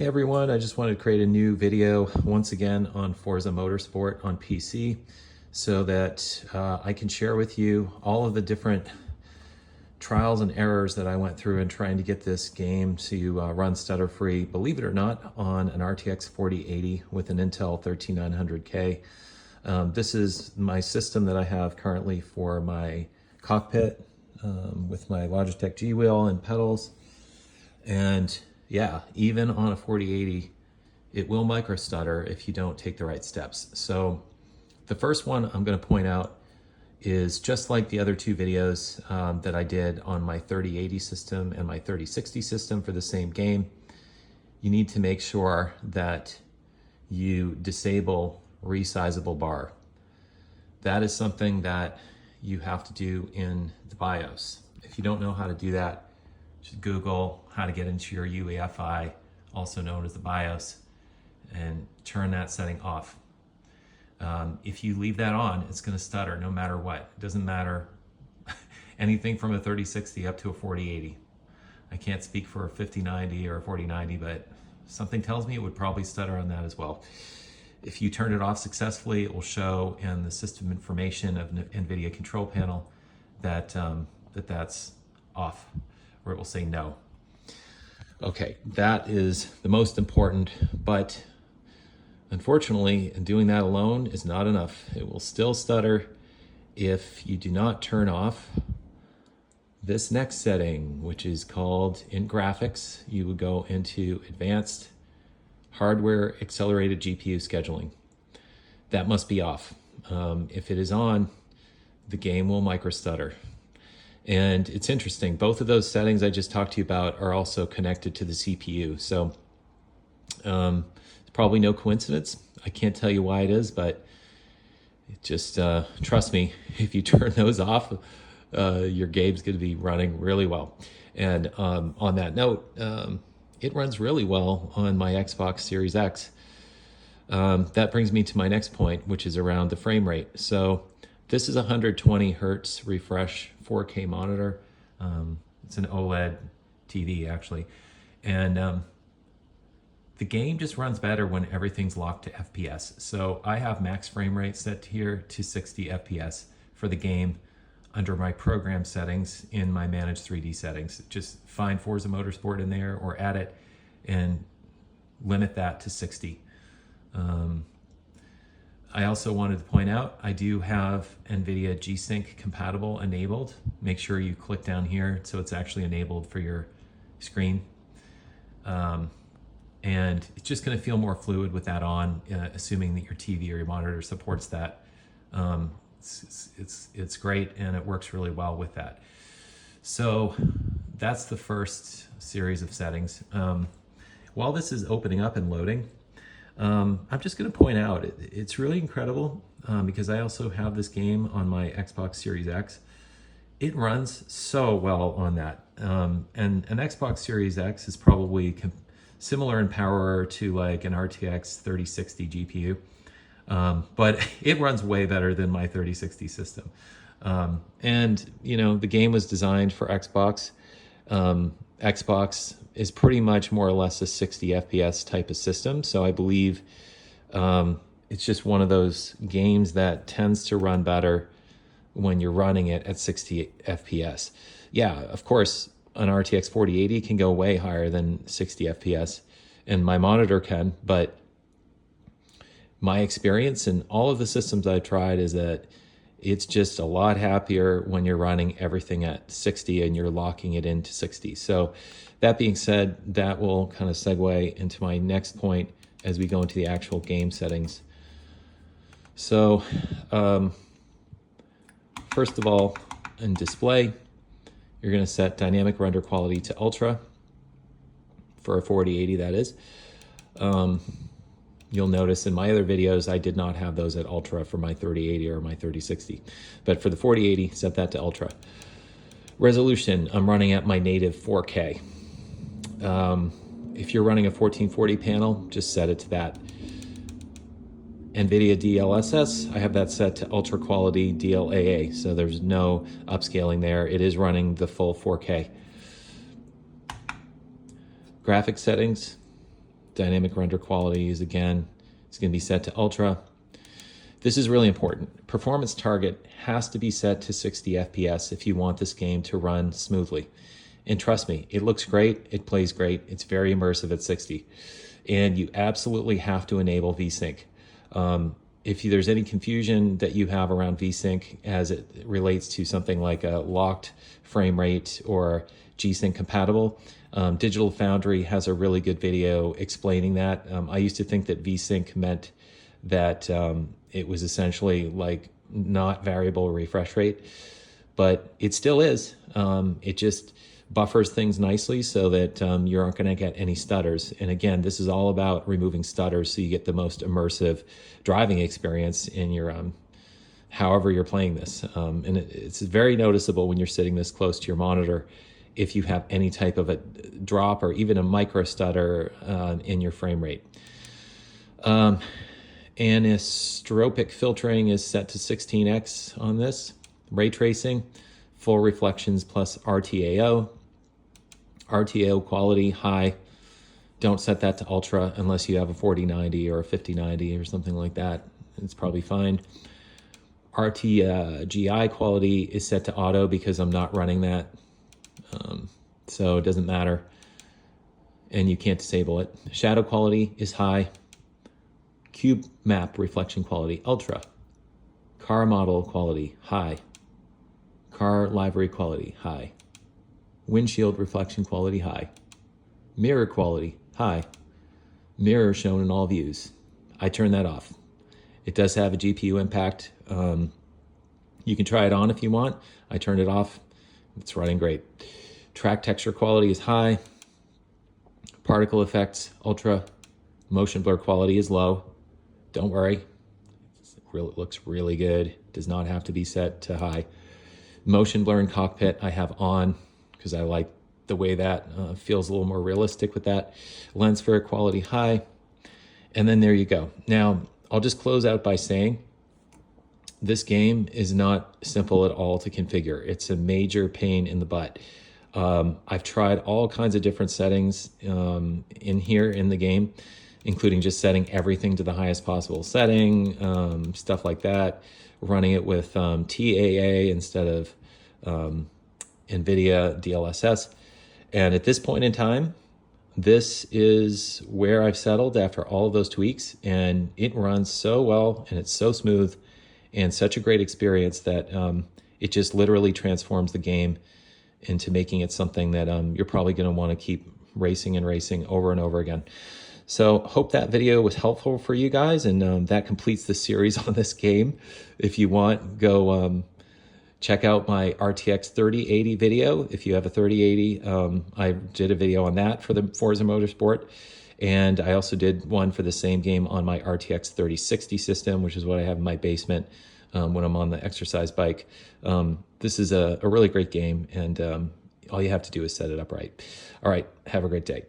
Hey everyone, I just wanted to create a new video once again on Forza Motorsport on PC so that I can share with you all of the different trials and errors that I went through in trying to get this game to run stutter free, believe it or not, on an RTX 4080 with an Intel 13900K. This is my system that I have currently for my cockpit with my Logitech G wheel and pedals. And yeah, even on a 4080, it will micro stutter if you don't take the right steps. So the first one I'm going to point out is just like the other two videos that I did on my 3080 system and my 3060 system for the same game. You need to make sure that you disable resizable bar. That is something that you have to do in the BIOS. If you don't know how to do that, just Google how to get into your UEFI, also known as the BIOS, and turn that setting off. If you leave that on, it's going to stutter no matter what. It doesn't matter anything from a 3060 up to a 4080. I can't speak for a 5090 or a 4090, but something tells me it would probably stutter on that as well. If you turn it off successfully, it will show in the system information of Nvidia control panel that that's off, or it will say no. Okay, that is the most important, but unfortunately, doing that alone is not enough. It will still stutter if you do not turn off this next setting, which is called, in graphics, you would go into advanced hardware accelerated GPU scheduling. That must be off. If it is on, the game will micro stutter. And it's interesting, both of those settings I just talked to you about are also connected to the CPU. So it's probably no coincidence. I can't tell you why it is, but it just trust me, if you turn those off, your game's going to be running really well. And on that note, it runs really well on my Xbox Series X. That brings me to my next point, which is around the frame rate. So this is a 120 hertz refresh 4K monitor. It's an OLED TV actually. And the game just runs better when everything's locked to FPS. So I have max frame rate set here to 60 FPS for the game under my program settings in my managed 3D settings. Just find Forza Motorsport in there or add it and limit that to 60. I also wanted to point out, I do have Nvidia G-Sync compatible enabled. Make sure you click down here so it's actually enabled for your screen. And it's just going to feel more fluid with that on, assuming that your TV or your monitor supports that. It's great and it works really well with that. So that's the first series of settings. While this is opening up and loading, I'm just going to point out, it's really incredible because I also have this game on my Xbox Series X. It runs so well on that. And an Xbox Series X is probably similar in power to like an RTX 3060 GPU. But it runs way better than my 3060 system. And, you know, the game was designed for Xbox. Xbox is pretty much more or less a 60 FPS type of system. So I believe it's just one of those games that tends to run better when you're running it at 60 FPS. Yeah, of course, an RTX 4080 can go way higher than 60 FPS, and my monitor can, but my experience in all of the systems I've tried is that it's just a lot happier when you're running everything at 60 and you're locking it into 60. So that being said, that will kind of segue into my next point as we go into the actual game settings. So first of all, in display, you're going to set dynamic render quality to ultra for a 4080, that is. You'll notice in my other videos, I did not have those at ultra for my 3080 or my 3060. But for the 4080, set that to ultra. Resolution, I'm running at my native 4K. If you're running a 1440 panel, just set it to that. Nvidia DLSS, I have that set to ultra quality DLAA, so there's no upscaling there. It is running the full 4K. Graphics settings, Dynamic render quality is, again, it's going to be set to ultra. This is really important. Performance target has to be set to 60 FPS if you want this game to run smoothly. And trust me, it looks great, it plays great, it's very immersive at 60. And you absolutely have to enable VSync. If there's any confusion that you have around VSync as it relates to something like a locked frame rate or G-Sync compatible, Digital Foundry has a really good video explaining that. I used to think that VSync meant that it was essentially like not variable refresh rate, but it still is. It just buffers things nicely so that you aren't going to get any stutters. And again, this is all about removing stutters so you get the most immersive driving experience in your however you're playing this. And it's very noticeable when you're sitting this close to your monitor if you have any type of a drop or even a micro stutter in your frame rate. Anisotropic filtering is set to 16x on this. Ray tracing, full reflections plus RTAO. RTAO quality, high. Don't set that to ultra unless you have a 4090 or a 5090 or something like that. It's probably fine. RTGI quality is set to auto because I'm not running that. So it doesn't matter. And you can't disable it. Shadow quality is high. Cube map reflection quality, ultra. Car model quality, high. Car livery quality, high. Windshield reflection quality, high. Mirror quality, high. Mirror shown in all views. I turn that off. It does have a GPU impact. You can try it on if you want. I turned it off. It's running great. Track texture quality is high. Particle effects, ultra. Motion blur quality is low. Don't worry. It looks really good. Does not have to be set to high. Motion blur in cockpit I have on because I like the way that feels a little more realistic with that. Lens flare quality high. And then there you go. Now, I'll just close out by saying this game is not simple at all to configure. It's a major pain in the butt. I've tried all kinds of different settings in here in the game, including just setting everything to the highest possible setting, stuff like that, running it with TAA instead of Nvidia DLSS. And at this point in time, this is where I've settled after all of those tweaks, and it runs so well and it's so smooth and such a great experience that it just literally transforms the game into making it something that you're probably going to want to keep racing and racing over and over again. So hope that video was helpful for you guys, and that completes the series on this game. If you want, go check out my RTX 3080 video. If you have a 3080, I did a video on that for the Forza Motorsport. And I also did one for the same game on my RTX 3060 system, which is what I have in my basement when I'm on the exercise bike. This is a really great game, and all you have to do is set it up right. All right, have a great day.